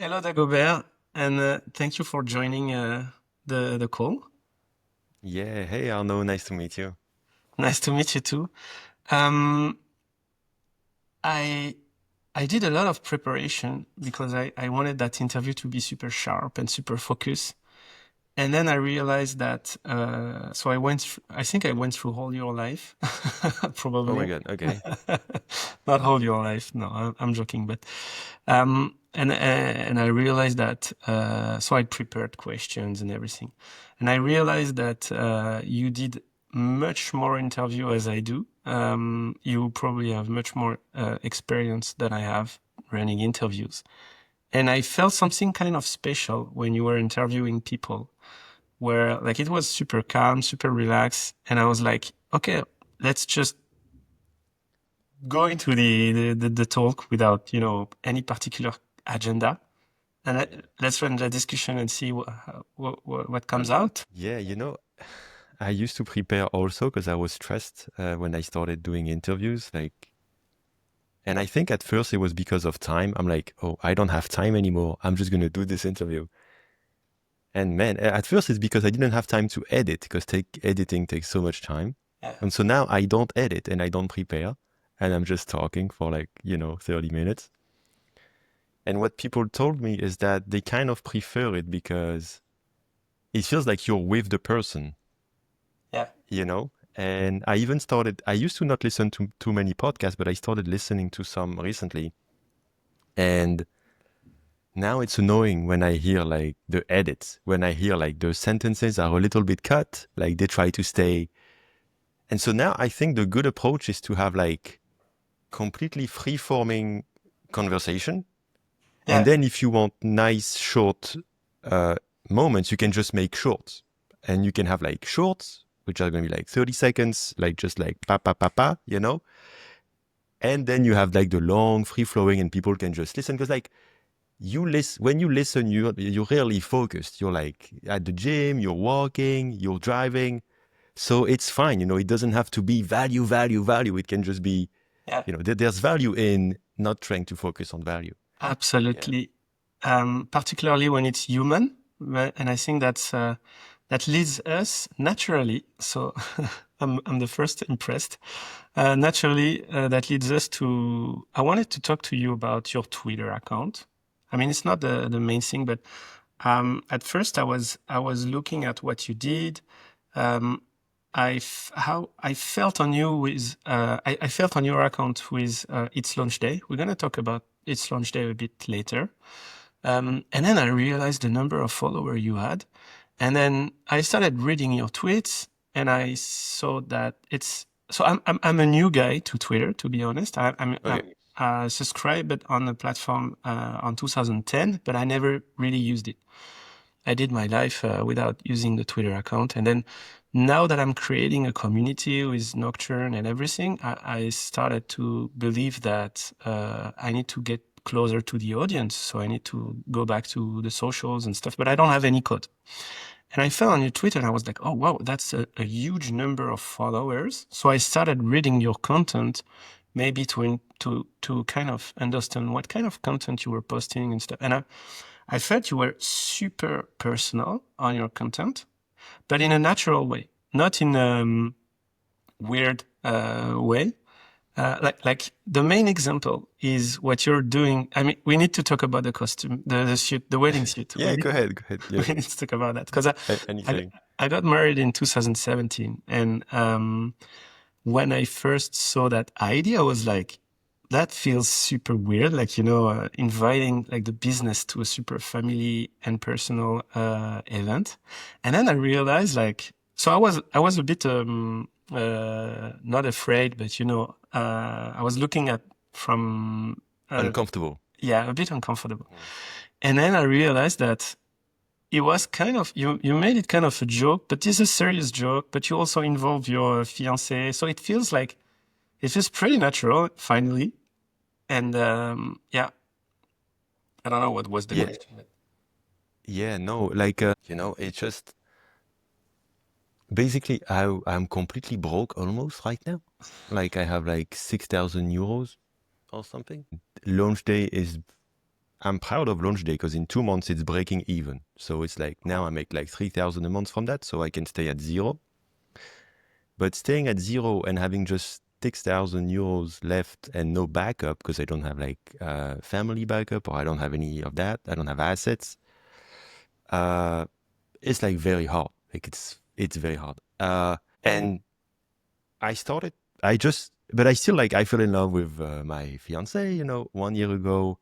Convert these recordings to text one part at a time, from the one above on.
Hello, Dagobert, and thank you for joining the call. Yeah, hey Arnaud, nice to meet you. Nice to meet you too. Um, I I did a lot of preparation because I wanted that interview to be super sharp and super focused. And then I realized that so I think I went through all your life, Oh my probably. God, okay. Not all your life. No, I'm joking, but and I realized that so I prepared questions and everything, and I realized that you did much more interview as I do. You probably have much more experience than I have running interviews, and I felt something kind of special when you were interviewing people, where like it was super calm, super relaxed, and I was like, okay, let's just go into the talk without any particular agenda, and let's run the discussion and see what comes out. Yeah, I used to prepare also because I was stressed when I started doing interviews. And I think at first it was because of time. I'm like, oh, I don't have time anymore. I'm just going to do this interview. And man, at first it's because I didn't have time to edit because editing takes so much time. Yeah, And so now I don't edit and I don't prepare. And I'm just talking for 30 minutes. And what people told me is that they kind of prefer it because it feels like you're with the person, yeah, you know? And I used to not listen to too many podcasts, but I started listening to some recently. And now it's annoying when I hear like the edits, when I hear like the sentences are a little bit cut, like they try to stay. And so now I think the good approach is to have like completely free forming conversation. And yeah. then if you want nice short uh, moments, you can just make shorts. And you can have like shorts, which are going to be like 30 seconds, like just like pa pa pa pa, you know? And then you have like the long free flowing and people can just listen. Because like when you listen, you're really focused. You're like at the gym, you're walking, you're driving. So it's fine. It doesn't have to be value, value, value. It can just be, Yeah, there's value in not trying to focus on value. Yeah. absolutely. Particularly when it's human, and I think that leads us naturally. So I'm the first impressed. Naturally, that leads us to. I wanted to talk to you about your Twitter account. I mean, it's not the main thing, but at first I was looking at what you did. Um, how I felt on you with I felt on your account with its launch day. We're gonna talk about its launch day a bit later. And then I realized the number of followers you had, and then I started reading your tweets, and I saw that it's so I'm a new guy to Twitter, to be honest. I'm Okay. subscribed on the platform on 2010, but I never really used it. I did my life without using the Twitter account. And then now that I'm creating a community with Nocturne and everything, I started to believe that I need to get closer to the audience. So I need to go back to the socials and stuff, but I don't have any code. And I fell on your Twitter and I was like, oh, wow, that's a huge number of followers. So I started reading your content, maybe to kind of understand what kind of content you were posting and stuff. And I felt you were super personal on your content, but in a natural way, not in a weird way. Like the main example is what you're doing. I mean, we need to talk about the costume, the suit, the wedding suit. Yeah, go ahead. Go ahead. Yeah. We need to talk about that because I Anything. I got married in 2017, and when I first saw that idea, I was like, that feels super weird. Like, inviting like the business to a super family and personal event. And then I realized like, so I was a bit not afraid, but I was looking at from Uncomfortable. yeah, a bit uncomfortable. And then I realized that it was kind of you made it kind of a joke, but it's a serious joke, but you also involve your fiance. So it feels pretty natural finally. And yeah, I don't know what was the Yeah. question. Yeah, no, it's just basically I'm completely broke almost right now. Like I have like 6,000 euros or something. Launch day is I'm proud of Launch Day because in 2 months it's breaking even. So it's like now I make like 3,000 a month from that, so I can stay at zero. But staying at zero and having just 6,000 euros left and no backup because I don't have like family backup or I don't have any of that. I don't have assets. It's like very hard. Like it's very hard. And but I still like, I fell in love with my fiance, 1 year ago.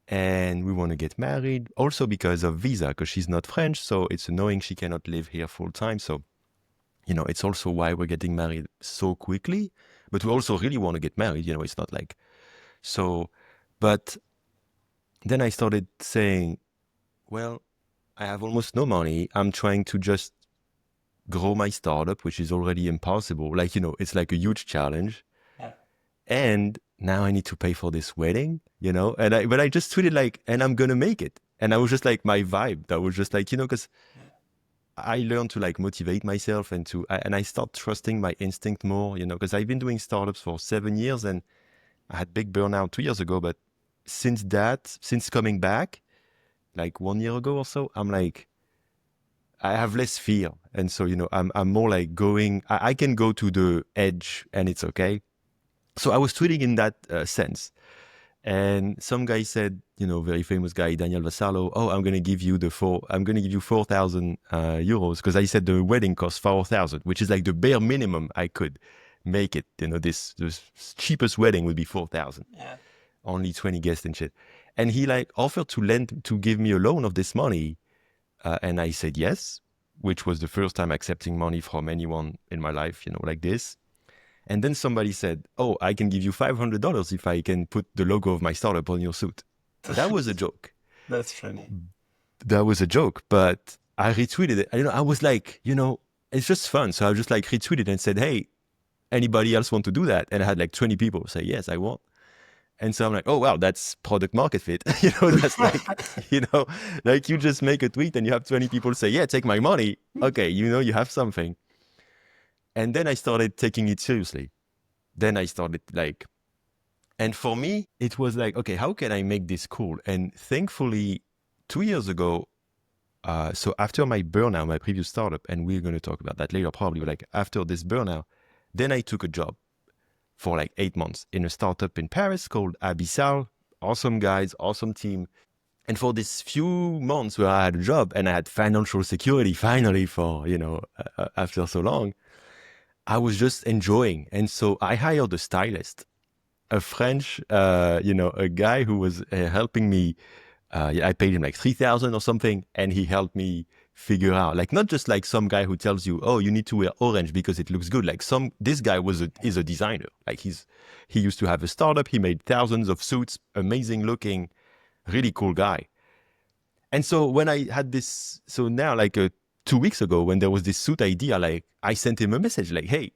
And we want to get married also because of visa, because she's not French. So it's annoying she cannot live here full time. So, it's also why we're getting married so quickly. But we also really want to get married. It's not like so. But then I started saying, well, I have almost no money. I'm trying to just grow my startup, which is already impossible. Like, it's like a huge challenge. Yeah. And now I need to pay for this wedding, but I just tweeted like, and I'm going to make it. And I was just like, my vibe, that was just like, because I learned to like motivate myself and I start trusting my instinct more, because I've been doing startups for 7 years and I had big burnout 2 years ago. But since coming back, like 1 year ago or so, I'm like, I have less fear. And so, I'm more like I can go to the edge and it's okay. So I was tweeting in that sense. And some guy said, very famous guy, Daniel Vassallo, oh, I'm going to give you 4,000 euros because I said the wedding costs 4,000, which is like the bare minimum I could make it. This cheapest wedding would be 4,000. Yeah. Only 20 guests and shit. And he like offered to give me a loan of this money. And I said yes, which was the first time accepting money from anyone in my life, like this. And then somebody said, oh, I can give you $500 if I can put the logo of my startup on your suit. That was a joke. That's funny. That was a joke, but I retweeted it. I was like, it's just fun. So I just like retweeted and said, hey, anybody else want to do that? And I had like 20 people say, yes, I want. And so I'm like, oh, wow, that's product market fit. That's like, like you just make a tweet and you have 20 people say, yeah, take my money. Okay, you have something. And then I started taking it seriously. Then I started like, and for me, it was like, okay, how can I make this cool? And thankfully, 2 years ago, so after my burnout, my previous startup, and we're going to talk about that later probably, but like after this burnout, then I took a job for like 8 months in a startup in Paris called Abyssal. Awesome guys, awesome team. And for this few months where I had a job and I had financial security finally for, after so long, I was just enjoying. And so I hired a stylist, a French, a guy who was helping me. I paid him like 3,000 or something. And he helped me figure out, like, not just like some guy who tells you, oh, you need to wear orange because it looks good. Like this guy is a designer. Like he used to have a startup. He made thousands of suits, amazing looking, really cool guy. And so when I had this, so now like 2 weeks ago, when there was this suit idea, like I sent him a message like, hey,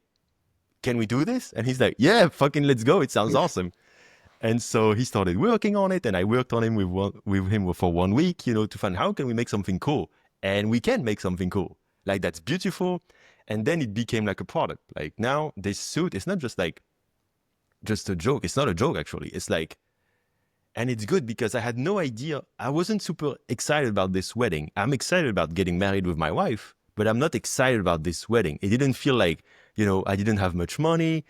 can we do this? And he's like, yeah, fucking let's go. It sounds awesome. And so he started working on it and I worked on him with him for 1 week, to find how can we make something cool? And we can make something cool. Like that's beautiful. And then it became like a product. Like now this suit is not just like, just a joke. It's not a joke actually. It's like, and it's good because I had no idea. I wasn't super excited about this wedding. I'm excited about getting married with my wife, but I'm not excited about this wedding. It didn't feel like, I didn't have much money.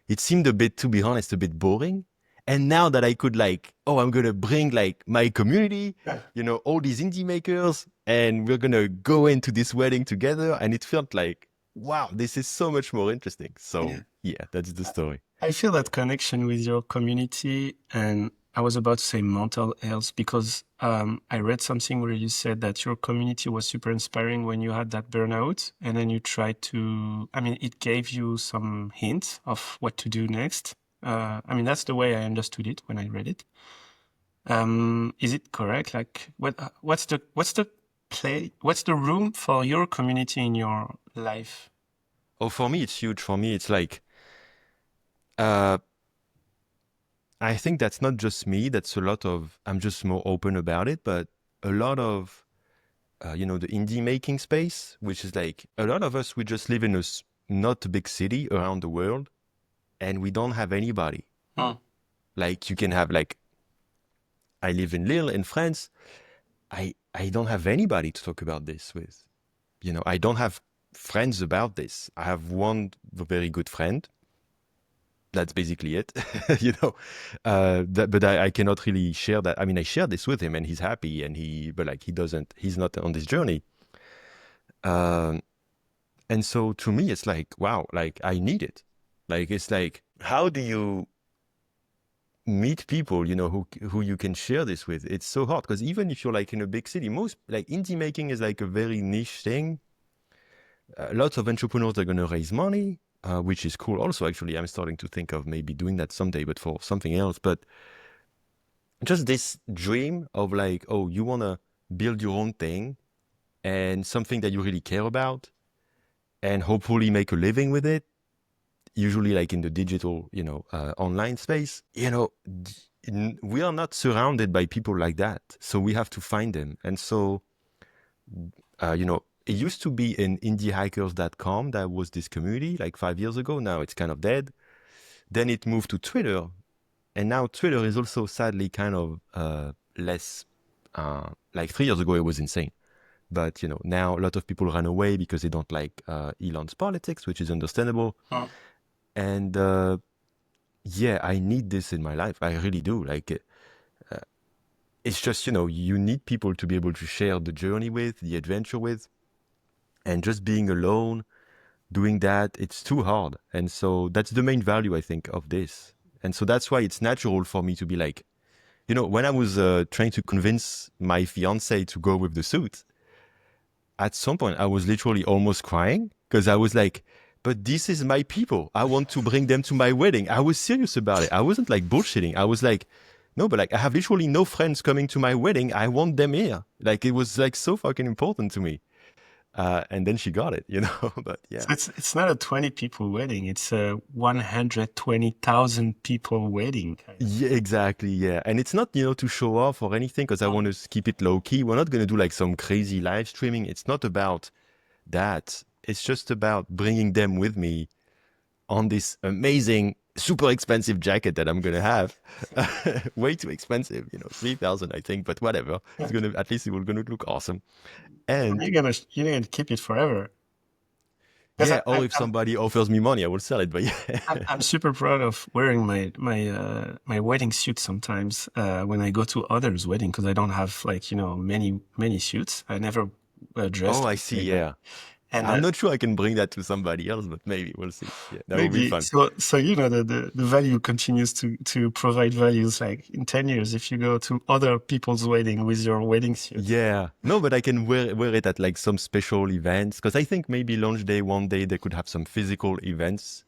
It seemed a bit, to be honest, a bit boring. And now that I could like, oh, I'm going to bring like my community, all these indie makers, and we're going to go into this wedding together. And it felt like, wow, this is so much more interesting. So yeah, that's the story. I feel that connection with your community, and I was about to say mental health because I read something where you said that your community was super inspiring when you had that burnout, and then you tried to, it gave you some hints of what to do next. That's the way I understood it when I read it. Is it correct? Like, what's the room for your community in your life? Oh, for me, it's huge. For me, it's like, I think that's not just me. That's I'm just more open about it, but a lot of, the indie making space, which is like a lot of us, we just live in not a big city around the world and we don't have anybody. Like you can have like, I live in Lille in France. I don't have anybody to talk about this with. I don't have friends about this. I have one very good friend. That's basically it. But I cannot really share that. I mean, I share this with him and he's happy but like he's not on this journey. Um, and so to me, it's like, wow, like I need it. Like, it's like, how do you meet people, who you can share this with? It's so hard because even if you're like in a big city, most like indie making is like a very niche thing. Lots of entrepreneurs are going to raise money, which is cool. Also, actually, I'm starting to think of maybe doing that someday, but for something else. But just this dream of like, oh, you want to build your own thing and something that you really care about and hopefully make a living with it, usually like in the digital, online space, we are not surrounded by people like that. So we have to find them. And so, it used to be in indiehackers.com. That was this community like 5 years ago. Now it's kind of dead. Then it moved to Twitter. And now Twitter is also sadly kind of less, like 3 years ago, it was insane. But, now a lot of people run away because they don't like Elon's politics, which is understandable. Oh. And yeah, I need this in my life. I really do. Like, it's just, you need people to be able to share the journey with, the adventure with. And just being alone, doing that, it's too hard. And so that's the main value, I think, of this. And so that's why it's natural for me to be like, when I was trying to convince my fiance to go with the suit, at some point I was literally almost crying because I was like, but this is my people. I want to bring them to my wedding. I was serious about it. I wasn't like bullshitting. I was like, no, but like I have literally no friends coming to my wedding. I want them here. Like it was like so fucking important to me. And then she got it, but yeah. So it's not a 20 people wedding. It's a 120,000 people wedding. Yeah, exactly. Yeah. And it's not, to show off or anything because I want to keep it low key. We're not going to do like some crazy live streaming. It's not about that. It's just about bringing them with me on this amazing, super expensive jacket that I'm going to have. Way too expensive, 3,000, I think, but whatever. It's going to, at least it will going to look awesome. And you're gonna keep it forever. yeah, or if somebody offers me money, I will sell it. But yeah, I'm super proud of wearing my wedding suit sometimes when I go to others' wedding because I don't have like many suits. I never dressed. Oh, I see. Yeah. And I'm not sure I can bring that to somebody else, but maybe we'll see. Yeah, that would be fun. So the value continues to provide values. Like in 10 years, if you go to other people's wedding with your wedding suit. Yeah, no, but I can wear it at like some special events because I think maybe launch day one day they could have some physical events,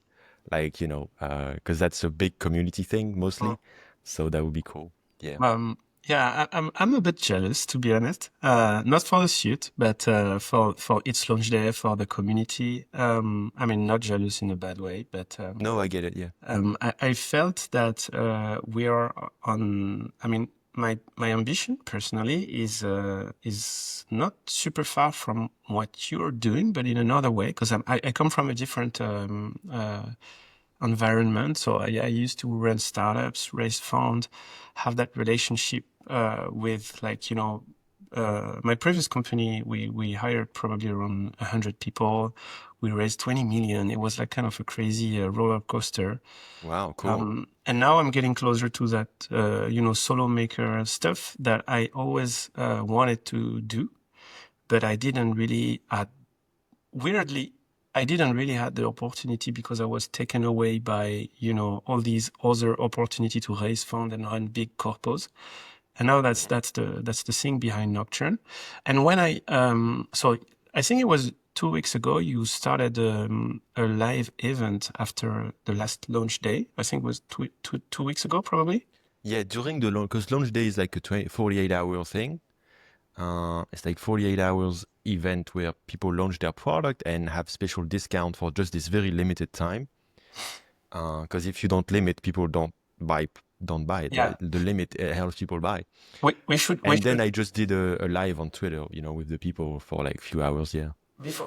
like because that's a big community thing mostly. So that would be cool. Yeah. Yeah, I'm a bit jealous, to be honest. Not for the suit, but for its launch day, for the community. I mean, not jealous in a bad way, but no, I get it. Yeah. I felt that we are on. I mean, my ambition personally is not super far from what you're doing, but in another way, because I come from a different environment. So I used to run startups, raise funds, have that relationship with like, my previous company, we hired probably around 100 people. We raised 20 million. It was like kind of a crazy roller coaster. Wow, cool. And now I'm getting closer to that, solo maker stuff that I always wanted to do, but I didn't really, weirdly, I didn't really have the opportunity because I was taken away by, all these other opportunity to raise fund and run big corpos. And now that's the thing behind Nocturne. And when so I think it was 2 weeks ago, you started a live event after the last launch day. I think it was 2 weeks ago, probably. Yeah, during the launch, because launch day is like a 48-hour thing. It's like 48 hours event where people launch their product and have special discount for just this very limited time. Because if you don't limit, people don't buy it. Yeah. Right? The limit helps people buy. We should. Then I just did a live on Twitter, with the people for like a few hours. Yeah.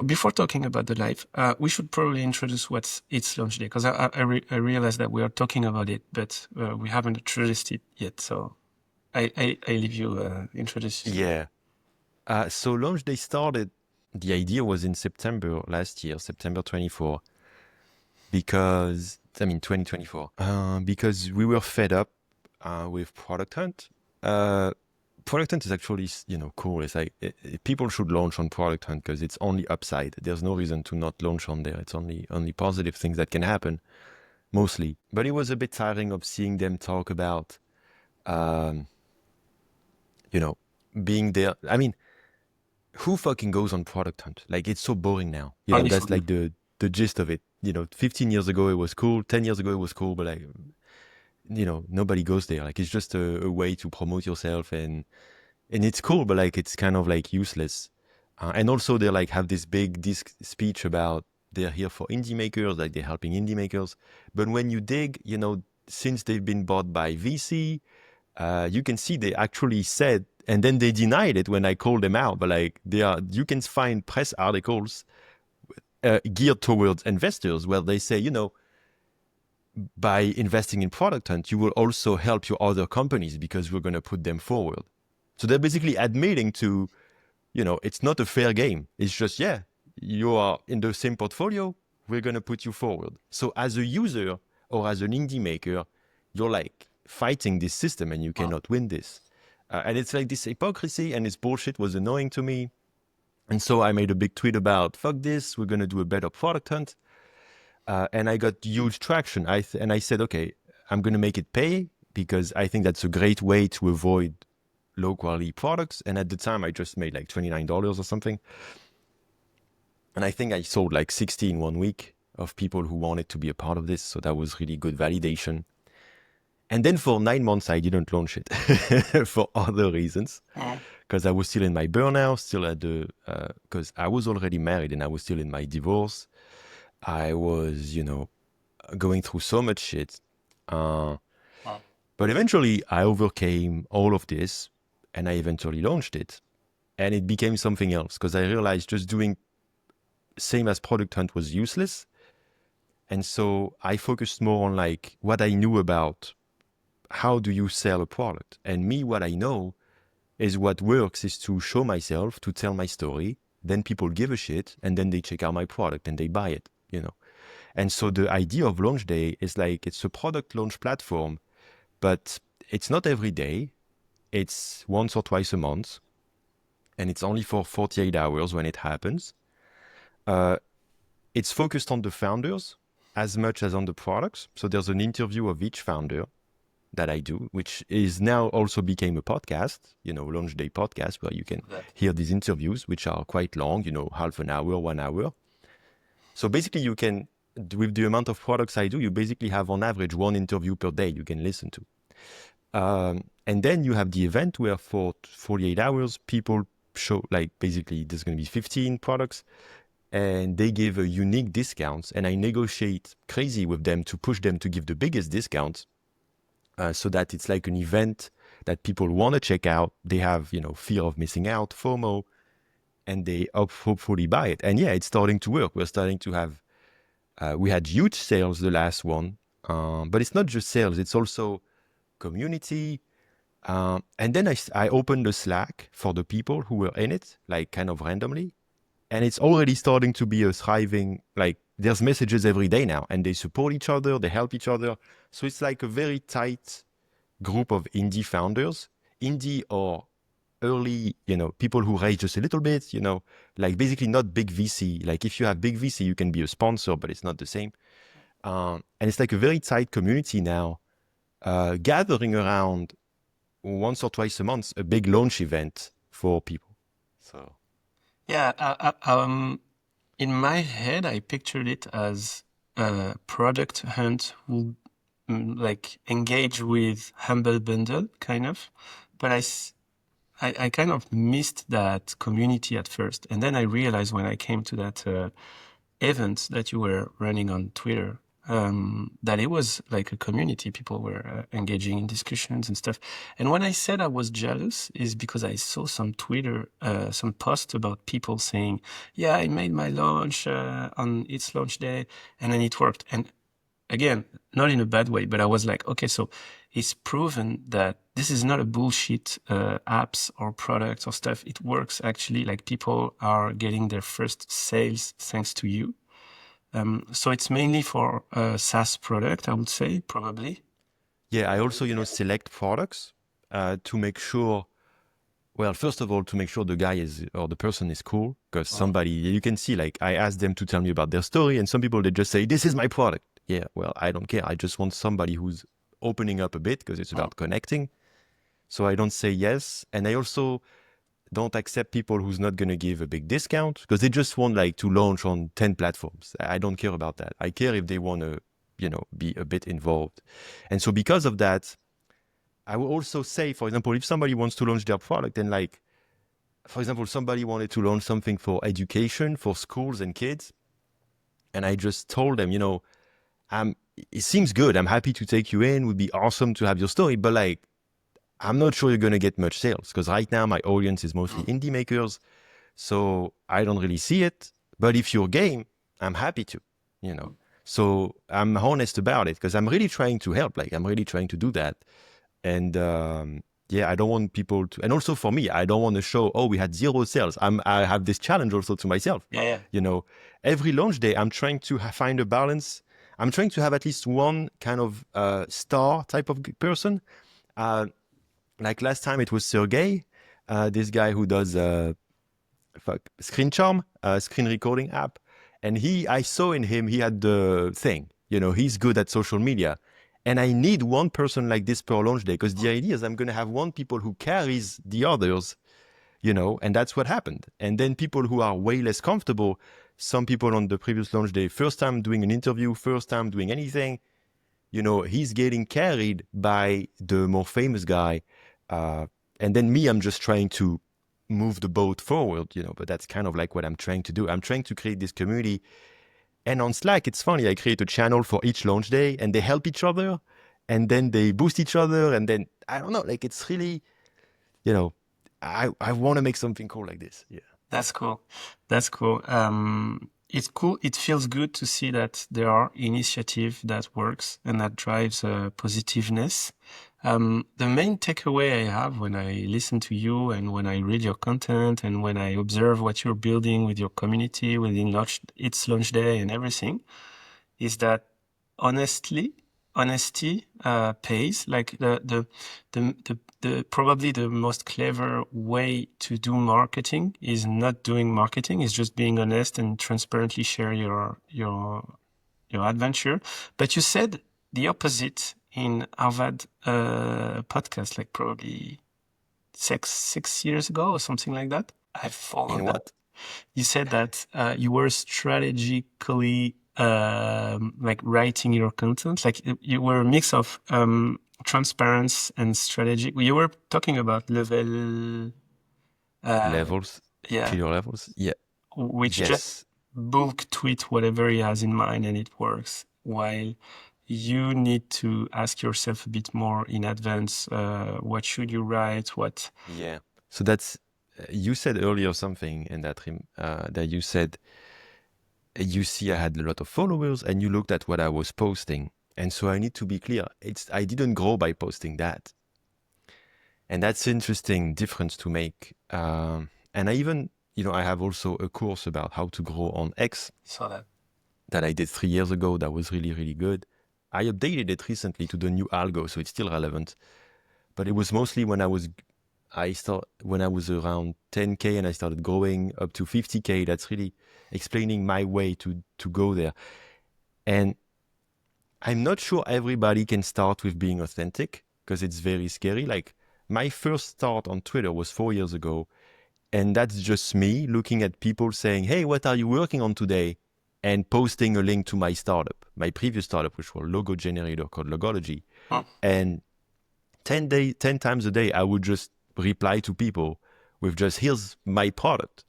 Before talking about the live, we should probably introduce what's its launch day, because I realize that we are talking about it, but we haven't introduced it yet. So I leave you introduce yourself. Yeah. So launch day started. The idea was in September last year, September 24, because I mean 2024, because we were fed up with Product Hunt. Product Hunt is actually, cool. It's like people should launch on Product Hunt because it's only upside. There's no reason to not launch on there. It's only positive things that can happen, mostly. But it was a bit tiring of seeing them talk about, um, you know, being there. I mean, who fucking goes on Product Hunt? Like, it's so boring now. Only for That's me. like the gist of it. 15 years ago it was cool. 10 years ago it was cool, but like, nobody goes there. Like, it's just a way to promote yourself, and it's cool, but like it's kind of like useless. And also they like have this big disc speech about they're here for indie makers, like they're helping indie makers. But when you dig, since they've been bought by VC, you can see they actually said, and then they denied it when I called them out. But like you can find press articles geared towards investors where they say, by investing in Product Hunt, you will also help your other companies because we're going to put them forward. So they're basically admitting to, it's not a fair game. It's just, yeah, you are in the same portfolio, we're going to put you forward. So as a user or as an indie maker, you're like fighting this system and you cannot win this. And it's like this hypocrisy and this bullshit was annoying to me. And so I made a big tweet about, fuck this, we're going to do a better Product Hunt. And I got huge traction. And I said, okay, I'm going to make it pay because I think that's a great way to avoid low quality products. And at the time, I just made like $29 or something. And I think I sold like 60 in 1 week of people who wanted to be a part of this. So that was really good validation. And then for 9 months, I didn't launch it for other reasons. Because I was still in my burnout, still at because I was already married and I was still in my divorce. I was, going through so much shit. But eventually I overcame all of this and I eventually launched it. And it became something else because I realized just doing same as Product Hunt was useless. And so I focused more on like what I knew about how do you sell a product. And me, what I know is what works is to show myself, to tell my story. Then people give a shit and then they check out my product and they buy it, And so the idea of Launch Day is like it's a product launch platform, but it's not every day. It's once or twice a month. And it's only for 48 hours when it happens. It's focused on the founders as much as on the products. So there's an interview of each founder that I do, which is now also became a podcast, Launch Day podcast, where you can hear these interviews, which are quite long, half an hour, 1 hour. So basically you can, with the amount of products I do, you basically have on average 1 interview per day you can listen to. And then you have the event where for 48 hours, people show, like basically there's going to be 15 products and they give a unique discounts and I negotiate crazy with them to push them to give the biggest discounts so that it's like an event that people want to check out. They have, fear of missing out, FOMO, and they hopefully buy it. And yeah, it's starting to work. We're starting to have, we had huge sales the last one, but it's not just sales, it's also community. And then I opened the Slack for the people who were in it, like kind of randomly. And it's already starting to be a thriving, like there's messages every day now and they support each other, they help each other. So it's like a very tight group of indie founders, indie or early, people who raise just a little bit, like basically not big VC. Like if you have big VC, you can be a sponsor, but it's not the same. And it's like a very tight community now, gathering around once or twice a month, a big launch event for people. So. Yeah, in my head, I pictured it as a Product Hunt would like engage with Humble Bundle, kind of. But I kind of missed that community at first. And then I realized when I came to that event that you were running on Twitter, that it was like a community. People were engaging in discussions and stuff. And when I said I was jealous is because I saw some Twitter, some posts about people saying, yeah, I made my launch on its launch day and then it worked. And again, not in a bad way, but I was like, okay, so it's proven that this is not a bullshit apps or products or stuff. It works actually. Like people are getting their first sales thanks to you. So it's mainly for a SaaS product, I would say, probably. Yeah, I also, select products to make sure, well, first of all, to make sure the guy is, or the person is cool, because somebody, you can see, like, I asked them to tell me about their story, and some people, they just say, this is my product. Yeah, well, I don't care. I just want somebody who's opening up a bit, because it's about connecting. So I don't say yes. And I also don't accept people who's not going to give a big discount, because they just want, like, to launch on 10 platforms. I don't care about that. I care if they want to, be a bit involved. And so because of that, I will also say, for example, if somebody wants to launch their product and, like, for example, somebody wanted to launch something for education, for schools and kids. And I just told them, it seems good. I'm happy to take you in. It would be awesome to have your story. But, like, I'm not sure you're going to get much sales, because right now my audience is mostly indie makers. So I don't really see it. But if you're game, I'm happy to, So I'm honest about it, because I'm really trying to help. Like, I'm really trying to do that. And yeah, I don't want people to, and also for me, I don't want to show, oh, we had 0 sales. I have this challenge also to myself. Yeah. Every launch day, I'm trying to find a balance. I'm trying to have at least one kind of star type of person. Like last time, it was Sergey, this guy who does Screen Charm, screen recording app. And I saw in him, he had the thing, he's good at social media. And I need one person like this per launch day, because the idea is I'm going to have one people who carries the others, and that's what happened. And then people who are way less comfortable, some people on the previous launch day, first time doing an interview, first time doing anything, he's getting carried by the more famous guy. And then me, I'm just trying to move the boat forward, but that's kind of like what I'm trying to do. I'm trying to create this community. And on Slack, it's funny, I create a channel for each launch day, and they help each other, and then they boost each other, and then, I don't know, like, it's really, I want to make something cool like this. Yeah. That's cool. It's cool. It feels good to see that there are initiative that works and that drives positiveness. The main takeaway I have when I listen to you and when I read your content and when I observe what you're building with your community within its launch day and everything is that honesty pays. Like the probably the most clever way to do marketing is not doing marketing, is just being honest and transparently share your adventure. But you said the opposite in Harvard podcast, like probably six years ago or something like that. I've followed In that. what? You said that you were strategically like writing your content, like you were a mix of transparency and strategic. You were talking about level Levels, yeah, clear levels. Yeah. which just Yes. bulk tweet whatever he has in mind and it works, while you need to ask yourself a bit more in advance, what should you write, what. Yeah. So that's, you said earlier something in that that you said, you see, I had a lot of followers, and you looked at what I was posting. And so I need to be clear. I didn't grow by posting that. And that's interesting difference to make. And I even, I have also a course about how to grow on X Saw that I did 3 years ago. That was really, really good. I updated it recently to the new algo, so it's still relevant. But it was mostly when I was around 10K and I started growing up to 50K. That's really explaining my way to go there. And I'm not sure everybody can start with being authentic, because it's very scary. Like, my first start on Twitter was 4 years ago. And that's just me looking at people saying, hey, what are you working on today? And posting a link to my startup, my previous startup, which was a logo generator called Logology. that. And 10 times a day, I would just reply to people with just, here's my product.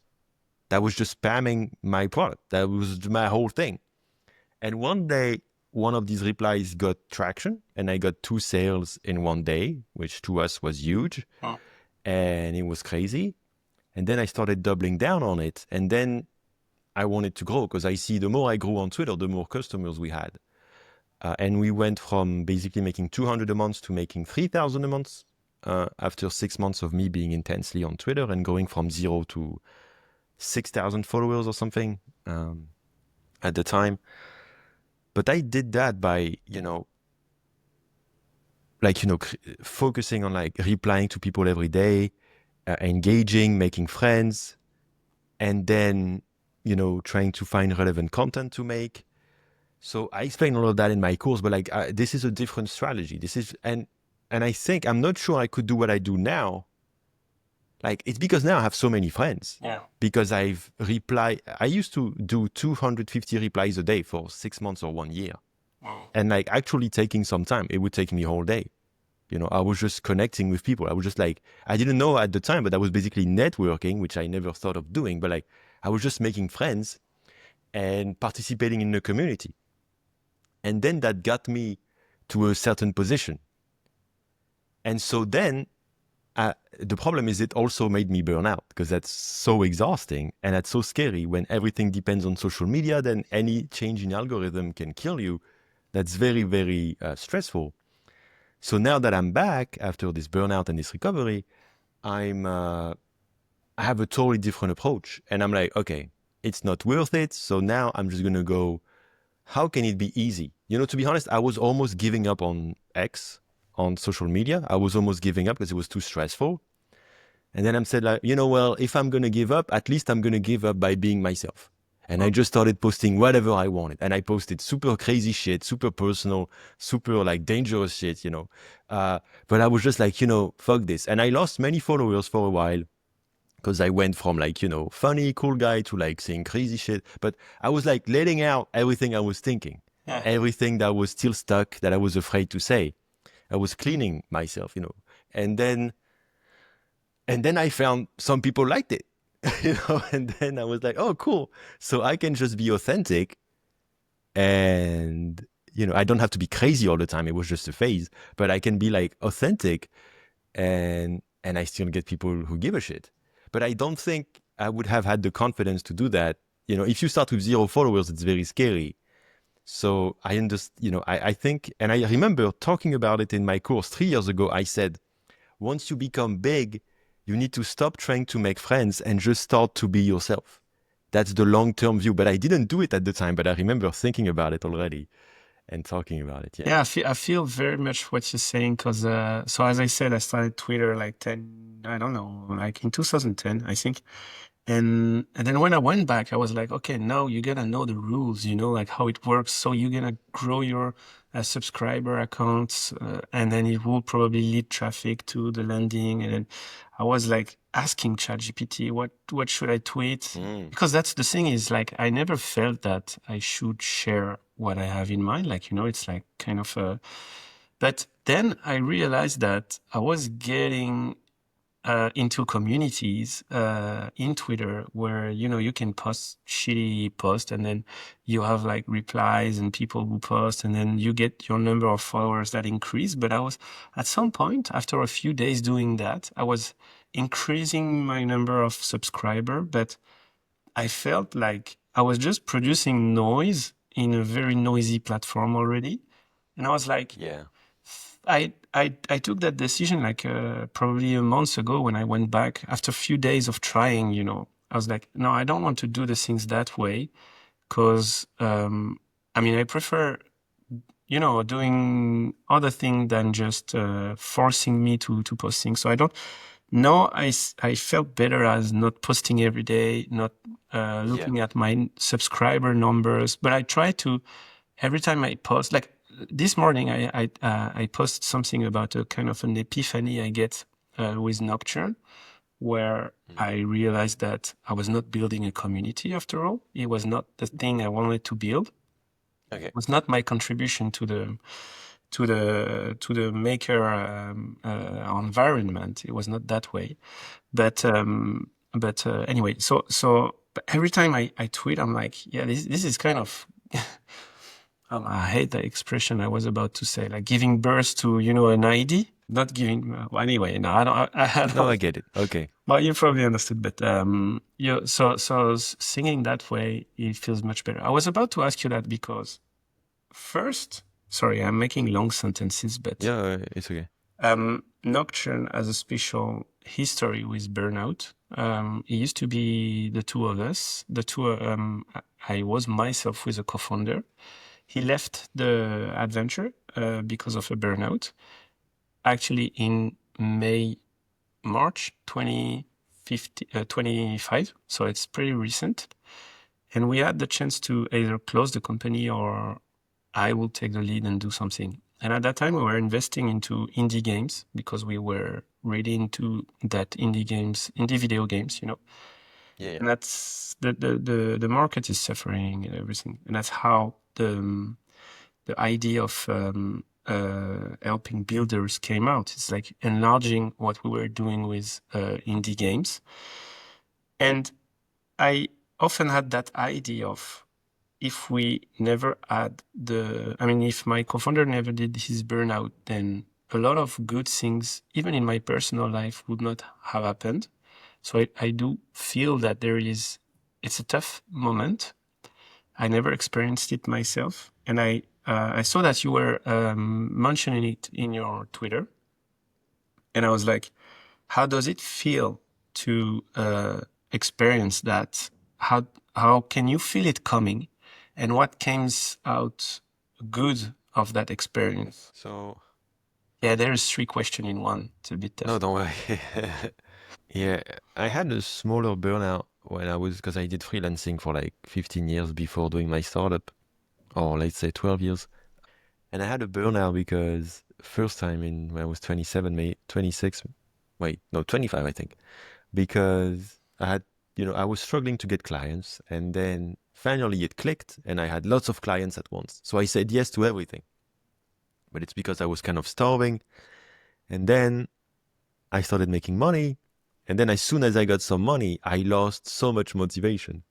That was just spamming my product. That was my whole thing. And one day, one of these replies got traction, and I got 2 sales in one day, which to us was huge. And it was crazy. And then I started doubling down on it. And then I wanted to grow, because I see the more I grew on Twitter, the more customers we had. And we went from basically making 200 a month to making 3,000 a month after 6 months of me being intensely on Twitter and going from 0 to 6,000 followers or something at the time. But I did that by, focusing on like replying to people every day, engaging, making friends, and then, trying to find relevant content to make. So I explain all of that in my course, but like this is a different strategy. And I think I'm not sure I could do what I do now. Like it's because now I have so many friends. Yeah. Because I used to do 250 replies a day for 6 months or 1 year. Wow. And like actually taking some time, it would take me a whole day. I was just connecting with people. I was just like, I didn't know at the time, but I was basically networking, which I never thought of doing. But like, I was just making friends and participating in the community. And then that got me to a certain position. And so then the problem is it also made me burn out because that's so exhausting and that's so scary when everything depends on social media. Then any change in algorithm can kill you. That's very, very stressful. So now that I'm back after this burnout and this recovery, I have a totally different approach. And I'm like, okay, it's not worth it. So now I'm just going to go, how can it be easy? To be honest, I was almost giving up on X, on social media. I was almost giving up because it was too stressful. And then I said, like, well, if I'm going to give up, at least I'm going to give up by being myself. And I just started posting whatever I wanted. And I posted super crazy shit, super personal, super like dangerous shit, but I was just like, fuck this. And I lost many followers for a while because I went from like, funny, cool guy to like saying crazy shit. But I was like letting out everything I was thinking, everything that was still stuck that I was afraid to say. I was cleaning myself, and then I found some people liked it. And then I was like, oh, cool. So I can just be authentic and, I don't have to be crazy all the time. It was just a phase, but I can be like authentic and I still get people who give a shit. But I don't think I would have had the confidence to do that. If you start with 0 followers, it's very scary. So I understand, I think, and I remember talking about it in my course 3 years ago. I said, once you become big, you need to stop trying to make friends and just start to be yourself. That's the long-term view. But I didn't do it at the time, but I remember thinking about it already and talking about it. Yeah, I feel very much what you're saying because, so as I said, I started Twitter like like in 2010, I think. And then when I went back, I was like, okay, now you gotta know the rules, like how it works. So you're gonna grow your subscriber accounts, and then it will probably lead traffic to the landing. And then I was like asking ChatGPT, what should I tweet? Because that's the thing is like, I never felt that I should share what I have in mind. Like, it's like kind of but then I realized that I was getting into communities in Twitter where you can post shitty posts and then you have like replies and people who post and then you get your number of followers that increase. But I was at some point after a few days doing that, I was increasing my number of subscribers, but I felt like I was just producing noise in a very noisy platform already. And I was like, Yeah. I took that decision like probably a month ago when I went back after a few days of trying, I was like, no, I don't want to do the things that way because, I prefer, doing other things than just forcing me to post things. So I felt better as not posting every day, not looking at my subscriber numbers, but I try to, every time I post, like, this morning, I posted something about a kind of an epiphany I get with Nocturne, where I realized that I was not building a community after all. It was not the thing I wanted to build. Okay. It was not my contribution to the maker environment. It was not that way. But anyway, so every time I tweet, I'm like, yeah, this is kind of. I hate the expression I was about to say, like giving birth to, an ID, not giving, well, anyway, no, I don't. No, I get it. Okay. Well, you probably understood, but, so singing that way, it feels much better. I was about to ask you that because first, Sorry, I'm making long sentences, but Yeah, it's okay. Nocturne has a special history with Burnout. It used to be the two of us. I was myself with a co-founder. He left the adventure because of a burnout. Actually, in March 2025, so it's pretty recent. And we had the chance to either close the company or I will take the lead and do something. And at that time, we were investing into indie games because we were really into that indie video games, you know. Yeah, yeah. And that's the market is suffering and everything. And that's how the idea of helping builders came out. It's like enlarging what we were doing with indie games. And I often had that idea of if we never had if my co-founder never did his burnout, then a lot of good things, even in my personal life, would not have happened. So I do feel that it's a tough moment. I never experienced it myself. And I saw that you were mentioning it in your Twitter. And I was like, how does it feel to experience that? How can you feel it coming? And what comes out good of that experience? So, Yeah, there is three questions in one. It's a bit no, tough. don't worry. Yeah, I had a smaller burnout when because I did freelancing for like 15 years before doing my startup, or let's say 12 years. And I had a burnout because first time when I was 27, 26, wait, no, 25, I think, because I was struggling to get clients, and then finally it clicked and I had lots of clients at once. So I said yes to everything, but it's because I was kind of starving. And then I started making money. And then as soon as I got some money, I lost so much motivation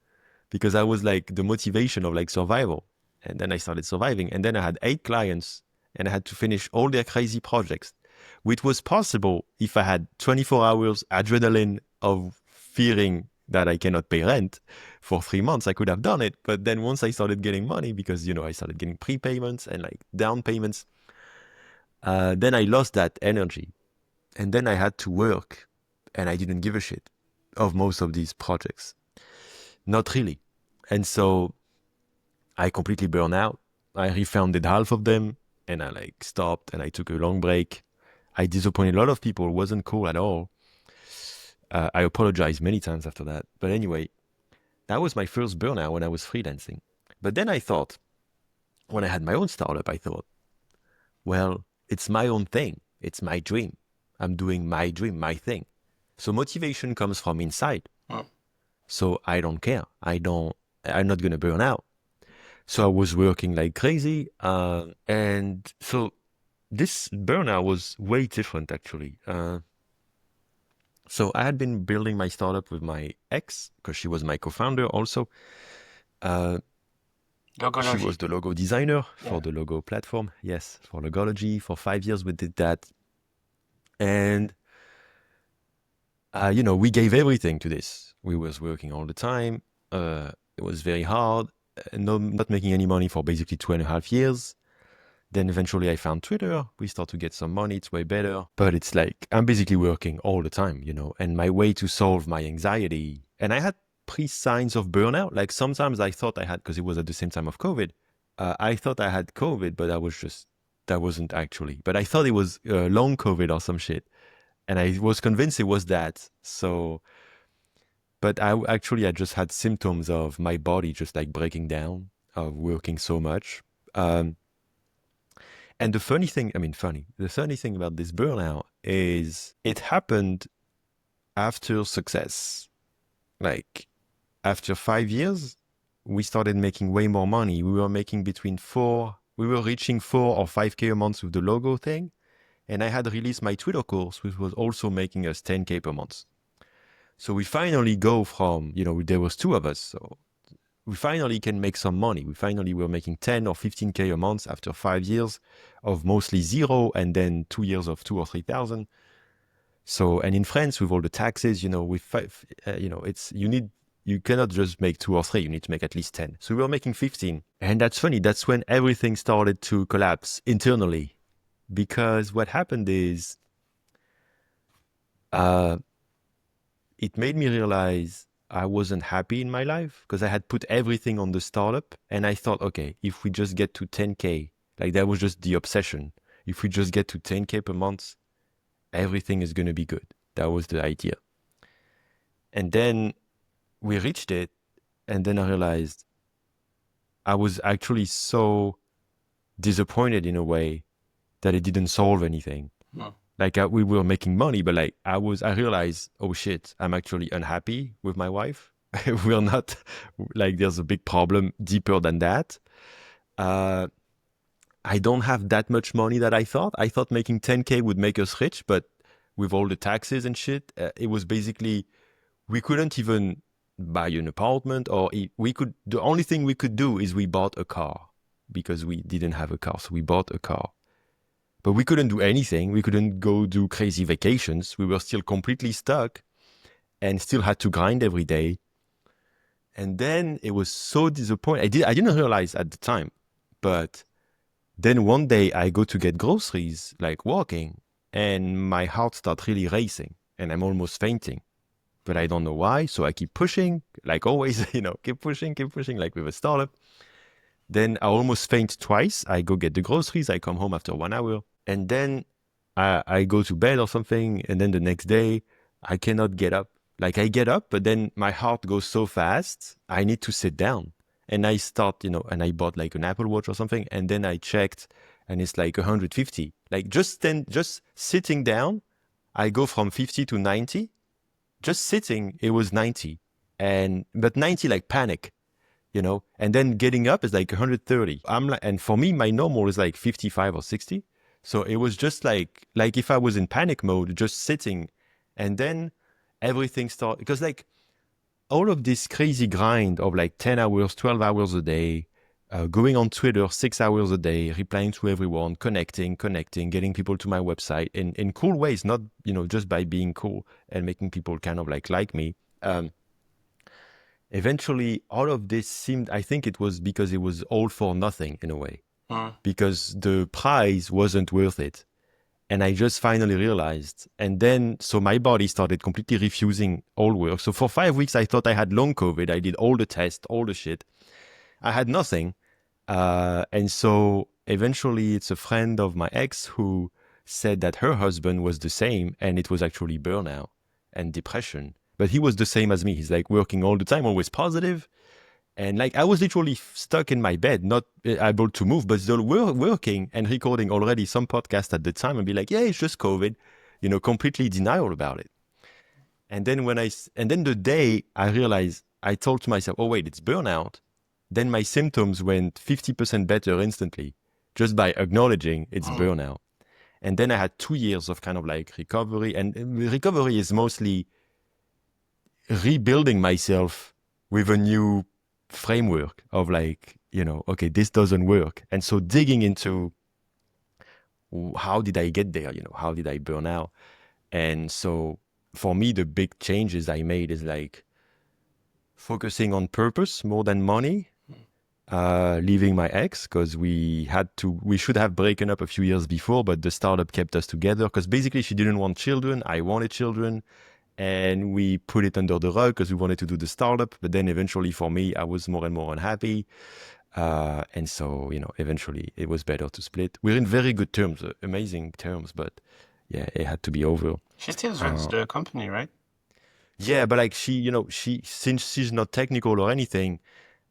because I was like the motivation of like survival. And then I started surviving. And then I had 8 clients and I had to finish all their crazy projects, which was possible if I had 24 hours adrenaline of fearing that I cannot pay rent for 3 months. I could have done it. But then once I started getting money, because, I started getting prepayments and like down payments, then I lost that energy. And then I had to work and I didn't give a shit of most of these projects. Not really. And so I completely burned out. I refounded half of them and I like stopped and I took a long break. I disappointed a lot of people. It wasn't cool at all. I apologized many times after that. But anyway, that was my first burnout when I was freelancing. But then I thought, when I had my own startup, I thought, well, it's my own thing. It's my dream. I'm doing my dream, my thing. So motivation comes from inside. Mm. So I don't care. I'm not going to burn out. So I was working like crazy. And so this burnout was way different actually. So I had been building my startup with my ex because she was my co-founder also. Uh, she Logology. was the logo designer Yeah. for the logo platform. Yes, for Logology. For 5 years we did that. And, we gave everything to this. We was working all the time. It was very hard. Not making any money for basically 2.5 years. Then eventually I found Twitter. We start to get some money. It's way better. But it's like, I'm basically working all the time, and my way to solve my anxiety. And I had pre-signs of burnout. Like sometimes I thought I had, because it was at the same time of COVID. I thought I had COVID, but that wasn't actually. But I thought it was long COVID or some shit. And I was convinced it was that. So, but I just had symptoms of my body just like breaking down, of working so much. Um, And the funny thing, the funny thing about this burnout is it happened after success. Like after 5 years, we started making way more money. We were reaching 4 or 5K a month with the logo thing. And I had released my Twitter course, which was also making us 10K per month. So we finally go from, there was two of us. So we finally can make some money. We finally were making 10 or 15K a month after 5 years of mostly zero and then 2 years of 2 or 3,000. So, and in France with all the taxes, it's, you need you cannot just make 2 or 3. You need to make at least 10. So we were making 15. And that's funny. That's when everything started to collapse internally. Because what happened is it made me realize I wasn't happy in my life because I had put everything on the startup. And I thought, okay, if we just get to 10K, like that was just the obsession. If we just get to 10K per month, everything is going to be good. That was the idea. And then we reached it. And then I realized I was actually so disappointed in a way that it didn't solve anything. No. Like we were making money, but like I realized, oh shit, I'm actually unhappy with my wife. We're not like, there's a big problem deeper than that. I don't have that much money that I thought. I thought making 10K would make us rich, but with all the taxes and shit, it was basically, we couldn't even buy an apartment, or the only thing we could do is we bought a car because we didn't have a car. So we bought a car, but we couldn't do anything. We couldn't go do crazy vacations. We were still completely stuck and still had to grind every day. And then it was so disappointing. I didn't realize at the time, but then one day I go to get groceries, like walking, and my heart starts really racing and I'm almost fainting, but I don't know why. So I keep pushing, like always, keep pushing, like with a startup. Then I almost faint twice. I go get the groceries. I come home after 1 hour, and then I go to bed or something. And then the next day I cannot get up. Like I get up, but then my heart goes so fast, I need to sit down. And I start, and I bought like an Apple Watch or something. And then I checked and it's like 150. Like just sitting down, I go from 50 to 90. Just sitting, it was 90. But 90 like panic, and then getting up is like 130. And for me, my normal is like 55 or 60. So it was just like if I was in panic mode, just sitting, and then everything started, because like all of this crazy grind of like 10 hours, 12 hours a day, going on Twitter 6 hours a day, replying to everyone, connecting, getting people to my website in cool ways, not, just by being cool and making people kind of like me. Eventually, all of this seemed, I think it was because it was all for nothing in a way, because the prize wasn't worth it. And I just finally realized. And then, so my body started completely refusing all work. So for 5 weeks, I thought I had long COVID. I did all the tests, all the shit. I had nothing. And so eventually it's a friend of my ex who said that her husband was the same. And it was actually burnout and depression. But he was the same as me. He's like working all the time, always positive. And like I was literally stuck in my bed, not able to move, but still working and recording already some podcast at the time and be like, yeah, it's just COVID, completely denial about it. And then the day I realized, I told to myself, oh wait, it's burnout. Then my symptoms went 50% better instantly, just by acknowledging it's burnout. And then I had 2 years of kind of like recovery, and recovery is mostly rebuilding myself with a new framework of like, okay, this doesn't work. And so digging into how did I get there? How did I burn out? And so for me, the big changes I made is like focusing on purpose more than money, leaving my ex because we should have broken up a few years before, but the startup kept us together because basically she didn't want children. I wanted children. And we put it under the rug because we wanted to do the startup. But then eventually for me, I was more and more unhappy. And so, eventually it was better to split. We're in very good terms, amazing terms, but yeah, it had to be over. She still runs the company, right? Yeah, but like she, since she's not technical or anything,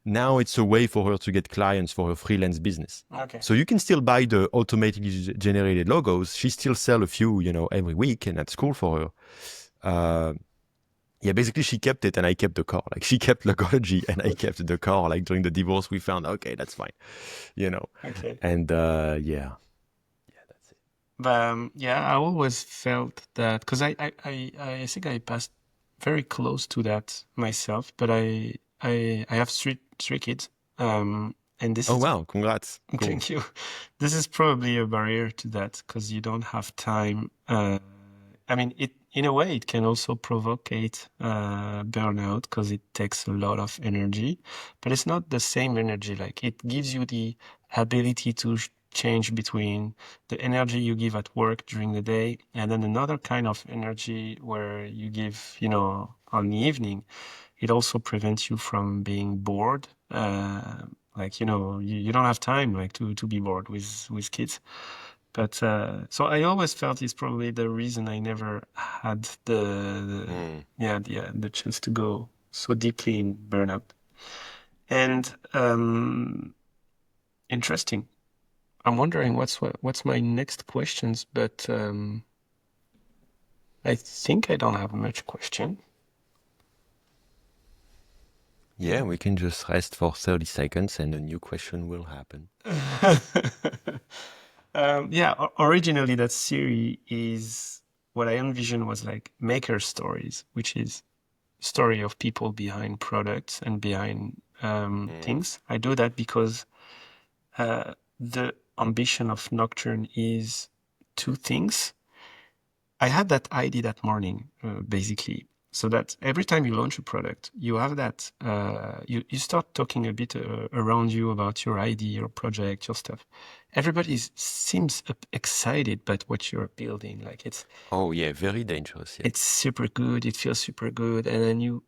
now it's a way for her to get clients for her freelance business. Okay. So you can still buy the automatically generated logos. She still sell a few, every week, and that's cool for her. Yeah, basically she kept it and I kept the car. Like she kept Logology and I kept the car. Like during the divorce, we found, okay, that's fine, Okay. And yeah, that's it. But I always felt that because I think I passed very close to that myself. But I have three kids. And this Oh is, wow, congrats. Cool. Thank you. This is probably a barrier to that because you don't have time I mean, it in a way it can also provocate burnout because it takes a lot of energy, but it's not the same energy. Like it gives you the ability to change between the energy you give at work during the day and then another kind of energy where you give, on the evening. It also prevents you from being bored. Like, you don't have time like to be bored with kids. But so I always felt it's probably the reason I never had the chance to go so deeply in burnout. And interesting. I'm wondering what's my next questions, but I think I don't have much question. Yeah, we can just rest for 30 seconds and a new question will happen. Originally that series is what I envisioned was like maker stories, which is story of people behind products and behind things. I do that because the ambition of Nocturne is two things. I had that idea that morning, basically, so that every time you launch a product, you have that, you start talking a bit around you about your idea, your project, your stuff. Everybody seems excited about what you're building. Like Oh yeah, very dangerous. Yeah. it's super good. It feels super good. And then you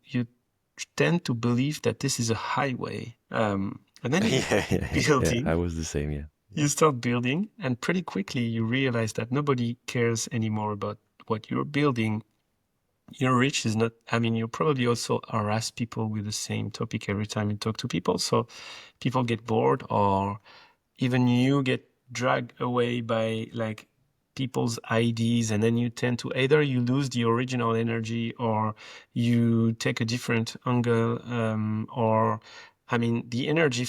tend to believe that this is a highway. And then you Yeah. building, I was the same. Yeah. you start building, and pretty quickly you realize that nobody cares anymore about what you're building. Your reach is not, I mean, you probably also harass people with the same topic every time you talk to people. So people get bored, or even you get dragged away by like people's ideas, and then you tend to either you lose the original energy or you take a different angle, or I mean the energy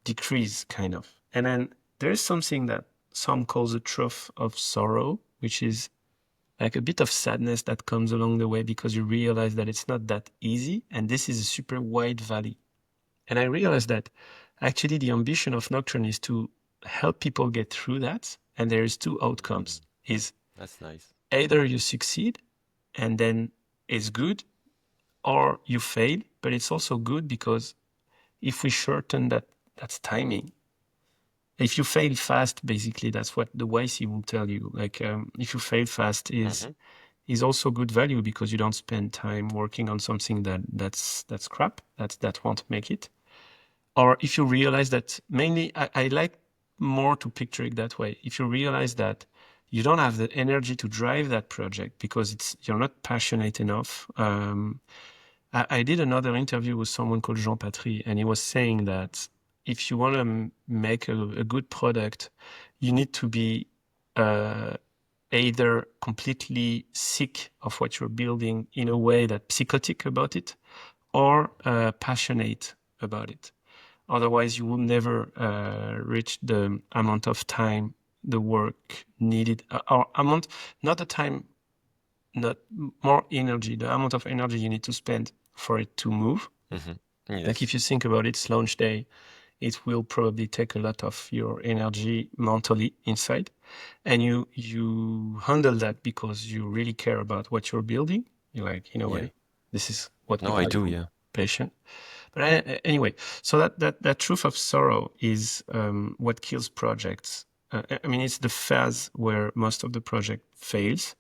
decrease kind of. And then there's something that some calls a trough of sorrow, which is like a bit of sadness that comes along the way because you realize that it's not that easy, and this is a super wide valley. And I realized that actually the ambition of Nocturne is to help people get through that. And there's two outcomes. Is That's nice. either you succeed and then it's good, or you fail, but it's also good because if we shorten that's timing. If you fail fast, basically that's what the YC will tell you. Like if you fail fast is also good value because you don't spend time working on something that's crap, that won't make it. Or if you realize that mainly, I like more to picture it that way. If you realize that you don't have the energy to drive that project because you're not passionate enough. I did another interview with someone called Jean Patry, and he was saying that if you want to make a good product, you need to be either completely sick of what you're building in a way that psychotic about it, or passionate about it. Otherwise, you will never reach the amount of time, the work needed, or amount, not the time, not more energy, the amount of energy you need to spend for it to move. Yes. Like if you think about its launch day, it will probably take a lot of your energy mentally inside, and you handle that because you really care about what you're building. You're like, in a way, this is what we No, I do. value, Yeah. patient. But anyway, so that truth of sorrow is what kills projects. I mean, it's the phase where most of the project fails.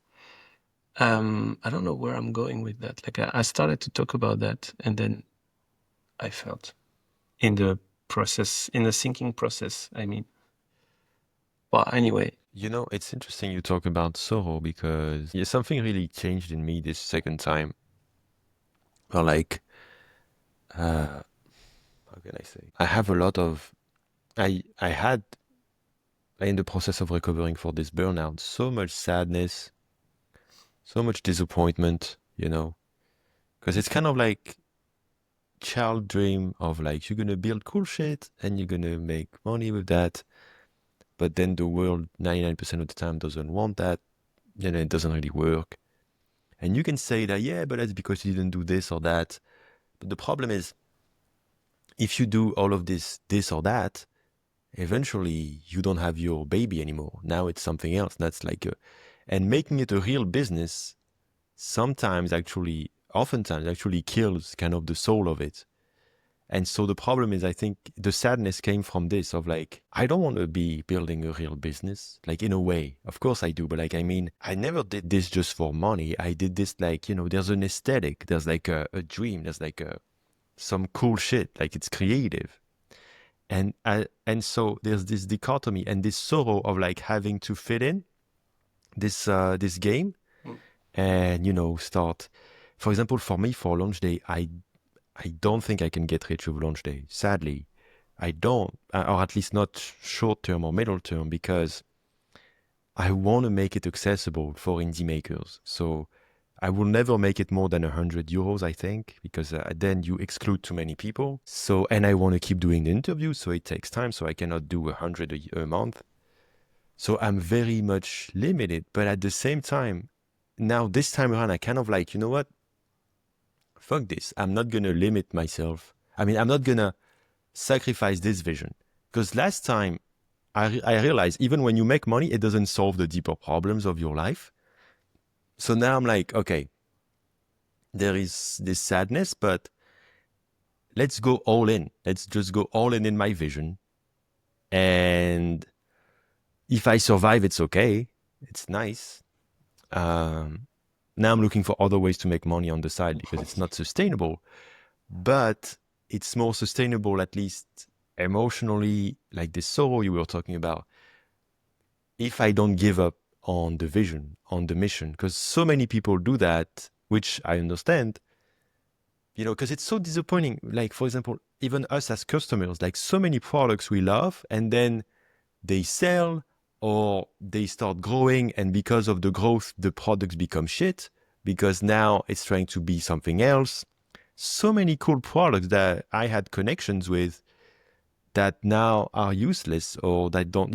I don't know where I'm going with that. Like I started to talk about that, and then I felt in the process, in the thinking process. I mean, well, anyway. You know, it's interesting you talk about sorrow because something really changed in me this second time. Well, like, how can I say? I have a lot of, I had in the process of recovering for this burnout, so much sadness, so much disappointment, because it's kind of like child dream of like, you're going to build cool shit and you're going to make money with that. But then the world 99% of the time doesn't want that. It doesn't really work. And you can say that, yeah, but that's because you didn't do this or that. But the problem is, if you do all of this or that, eventually you don't have your baby anymore. Now it's something else. That's like And making it a real business oftentimes actually kills kind of the soul of it. And so the problem is, I think the sadness came from this of like, I don't want to be building a real business, like in a way. Of course I do, but like, I mean, I never did this just for money. I did this like, there's an aesthetic, there's like a dream, there's like some cool shit, like it's creative. And so there's this dichotomy and this sorrow of like having to fit in this game and, start. For example, for me, for launch day, I don't think I can get rich with launch day. Sadly, I don't, or at least not short term or middle term, because I want to make it accessible for indie makers. So I will never make it more than 100 euros, I think, because then you exclude too many people. So, and I want to keep doing the interviews, so it takes time. So I cannot do 100 a month. So I'm very much limited. But at the same time, now this time around, I kind of like, you know what? Fuck this. I'm not going to limit myself. I mean, I'm not going to sacrifice this vision. Because last time I realized even when you make money, it doesn't solve the deeper problems of your life. So now I'm like, okay, there is this sadness, but let's go all in. Let's just go all in my vision. And if I survive, it's okay. It's nice. Now I'm looking for other ways to make money on the side because it's not sustainable, but it's more sustainable, at least emotionally, like this sorrow you were talking about. If I don't give up on the vision, on the mission, because so many people do that, which I understand, because it's so disappointing. Like, for example, even us as customers, like so many products we love, and then they sell or they start growing, and because of the growth, the products become shit because now it's trying to be something else. So many cool products that I had connections with that now are useless or that don't,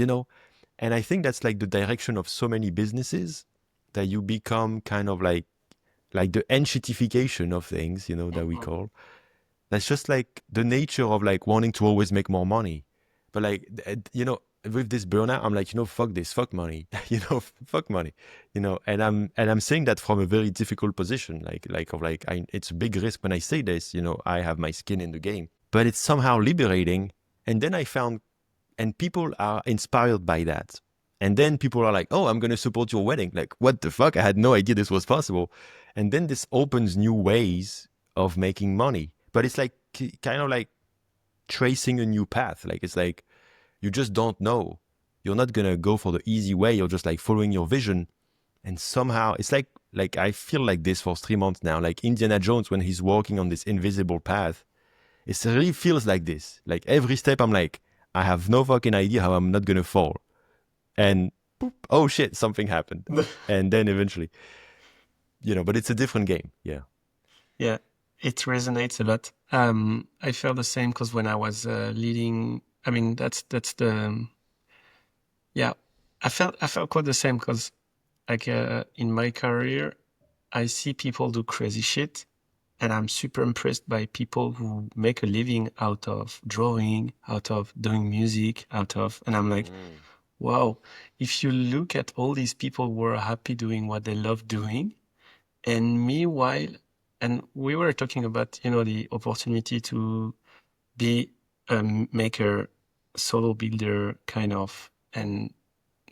and I think that's like the direction of so many businesses, that you become kind of like the enshittification of things, that we call. That's just like the nature of like wanting to always make more money. But like, with this burnout, I'm like, fuck this, fuck money, fuck money, and I'm saying that from a very difficult position, it's a big risk when I say this, I have my skin in the game, but it's somehow liberating. And then I found, and people are inspired by that. And then people are like, oh, I'm going to support your wedding. Like, what the fuck? I had no idea this was possible. And then this opens new ways of making money. But it's like kind of like tracing a new path. Like, it's like, you just don't know. You're not going to go for the easy way. You're just like following your vision. And somehow it's like I feel like this for 3 months now, like Indiana Jones when he's walking on this invisible path. It really feels like this. Like every step I'm like, I have no fucking idea how I'm not going to fall. And boop, oh shit, something happened. And then eventually, but it's a different game. Yeah. Yeah, it resonates a lot. I felt the same because when I was leading, I mean, that's the, yeah, I felt quite the same because like in my career, I see people do crazy shit, and I'm super impressed by people who make a living out of drawing, out of doing music, and I'm like, wow, if you look at all these people who are happy doing what they love doing, and meanwhile, and we were talking about, the opportunity to be a maker, solo builder kind of, and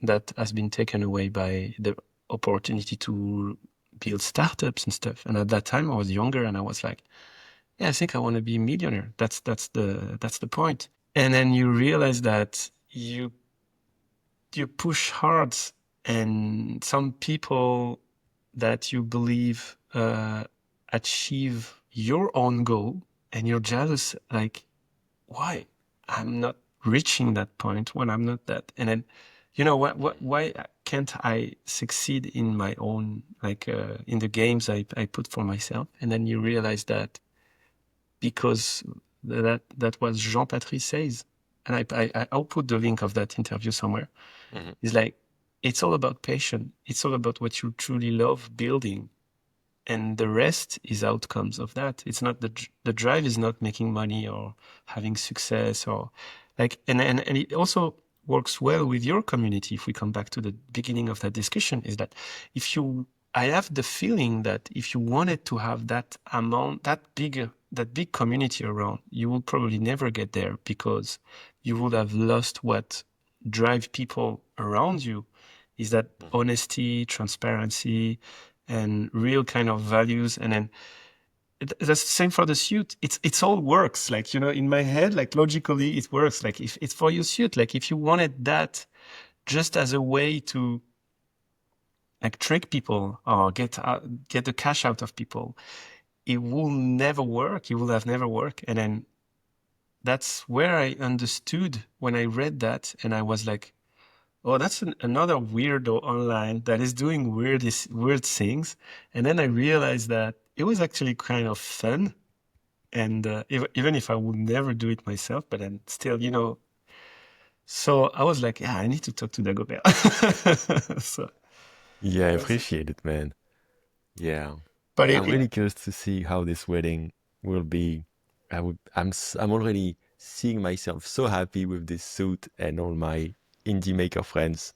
that has been taken away by the opportunity to build startups and stuff. And at that time I was younger and I was like, yeah, I think I want to be a millionaire. That's the point. And then you realize that you push hard, and some people that you believe achieve your own goal, and you're jealous, like, why I'm not reaching that point when I'm not that. And then, why can't I succeed in my own, like in the games I put for myself? And then you realize that because that was Jean Patrice says, and I'll put the link of that interview somewhere. Mm-hmm. It's like, it's all about passion. It's all about what you truly love building. And the rest is outcomes of that. It's not the drive is not making money or having success or like, and it also, works well with your community, if we come back to the beginning of that discussion, is that I have the feeling that if you wanted to have that amount, that big community around, you will probably never get there because you would have lost what drive people around you, is that honesty, transparency, and real kind of values. And then that's the same for the suit. It's all works. Like, in my head, like logically it works. Like if it's for your suit, like if you wanted that just as a way to like trick people or get the cash out of people, it will never work. It will have never worked. And then that's where I understood when I read that, and I was like, oh, that's another weirdo online that is doing weird things. And then I realized that it was actually kind of fun. And even if I would never do it myself, but then still, so I was like, yeah, I need to talk to Dagobert. So, Yeah, I appreciate it, man. Yeah. but I'm really curious to see how this wedding will be. I'm already seeing myself so happy with this suit and all my indie maker friends.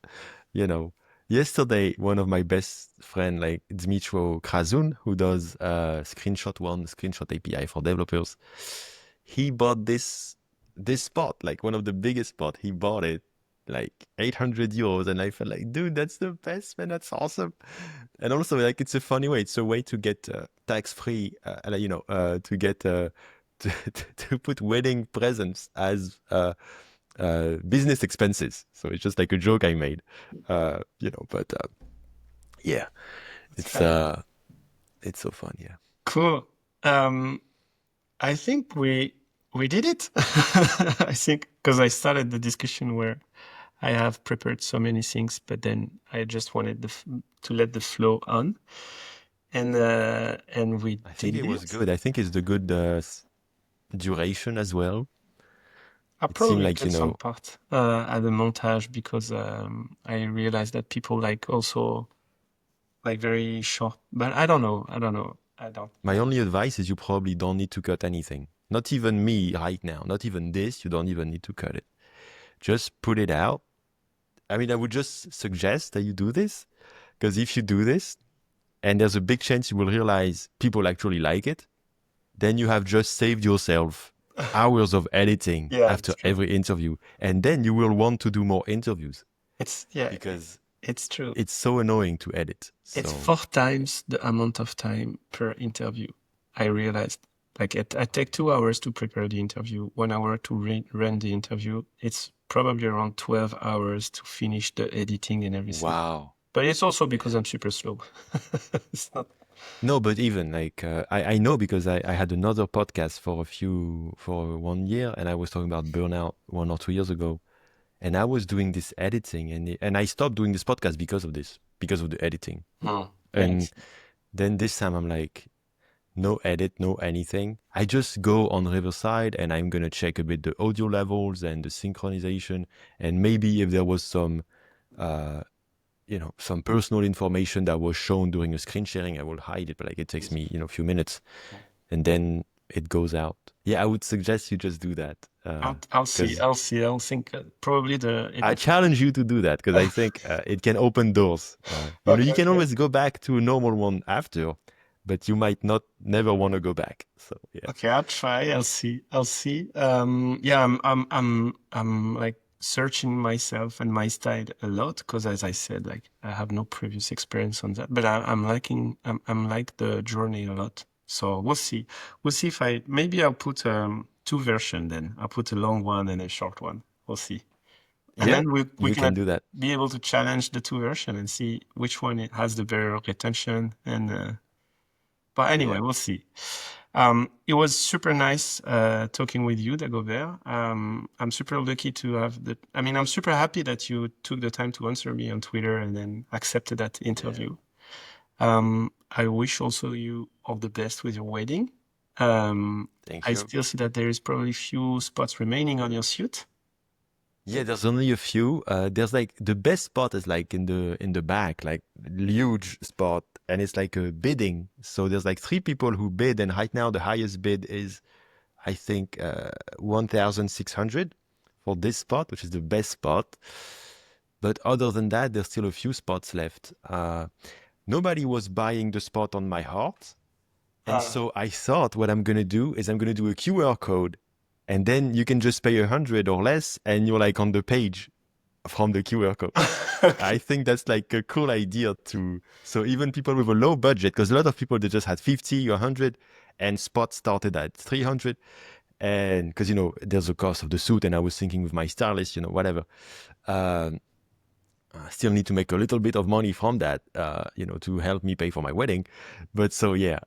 You know, yesterday one of my best friend, like Dmitro Krazun, who does screenshot API for developers, he bought this spot, like one of the biggest spot. He bought it like 800 euros, and I felt like, dude, that's the best, man. That's awesome. And also, like, it's a funny way. It's a way to get tax-free, to get to put wedding presents as business expenses. So it's just like a joke I made, But yeah, it's it's so fun. Yeah. cool. I think we did it. I think because I started the discussion where I have prepared so many things, but then I just wanted to let the flow on, and we I think did it was it. good. I think it's the good duration as well. I'll It seemed probably like, cut some part at the montage because I realized that people like also like very short. But I don't know. I don't. my only advice is you probably don't need to cut anything. Not even me right now. Not even this. You don't even need to cut it. Just put it out. I mean, I would just suggest that you do this, because if you do this, and there's a big chance you will realize people actually like it, then you have just saved yourself hours of editing Yeah, after every interview. And then you will want to do more interviews because it's true. it's so annoying to edit. It's So 4 times the amount of time per interview. I realized, like, I take 2 hours to prepare the interview, 1 hour to run the interview. It's probably around 12 hours to finish the editing and everything. wow. But it's also because I'm super slow. It's not. No, but even like I know, because I had another podcast for 1 year, and I was talking about burnout 1 or 2 years ago, and I was doing this editing, and I stopped doing this podcast because of this, because of the editing. And then this time I'm like, no edit, no anything. I just go on Riverside and I'm gonna check a bit the audio levels and the synchronization, and maybe if there was some some personal information that was shown during a screen sharing, I will hide it, but like it takes me, a few minutes, and then it goes out. Yeah, I would suggest you just do that. I'll see. I'll think probably I challenge you to do that, because I think it can open doors. You can always go back to a normal one after, but you might never want to go back. So yeah. Okay, I'll try. I'll see. Yeah, I'm like searching myself and my style a lot because, as I said, like I have no previous experience on that. But I'm like the journey a lot. So we'll see. We'll see if maybe I'll put two versions then. I'll put a long one and a short one. We'll see. And then we can do that. Be able to challenge the two versions and see which one it has the better retention and. But anyway, we'll see. It was super nice talking with you, Dagobert. I'm super lucky to have I'm super happy that you took the time to answer me on Twitter and then accepted that interview. I wish also you all the best with your wedding. Thank I you. still see that there is probably few spots remaining on your suit. Yeah, there's only a few. There's like the best spot is like in the back, like huge spot, and it's like a bidding. So there's like 3 people who bid, and right now the highest bid is, I think, 1,600 for this spot, which is the best spot. But other than that, there's still a few spots left. Nobody was buying the spot on my heart. And so I thought what I'm going to do is I'm going to do a QR code, and then you can just pay 100 or less and you're like on the page from the QR code. I think that's like a cool idea too. So even people with a low budget, because a lot of people, they just had 50 or 100 and spots started at 300. And because, there's the cost of the suit, and I was thinking with my stylist, whatever. I still need to make a little bit of money from that, to help me pay for my wedding. But so, yeah,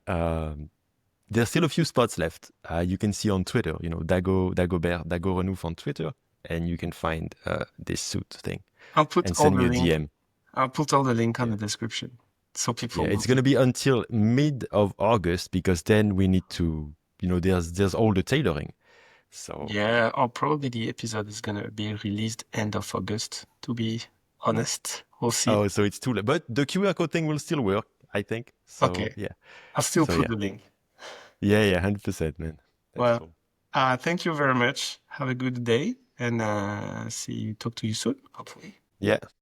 there's still a few spots left. You can see on Twitter, Dagobert, Dago Renouf on Twitter, and you can find this suit thing I'll put and all send the me a link. DM. I'll put all the link on Yeah. the description so people Yeah, will. it's going to be until mid of August, because then we need to, there's all the tailoring. So Yeah, or probably the episode is gonna be released end of August, to be honest. We'll see. oh, so it's too late. But the QR code thing will still work, I think. So Okay. yeah. I'll still So put yeah. the link. Yeah, 100%, man. That's Well, cool. thank you very much. Have a good day and talk to you soon, hopefully. Yeah.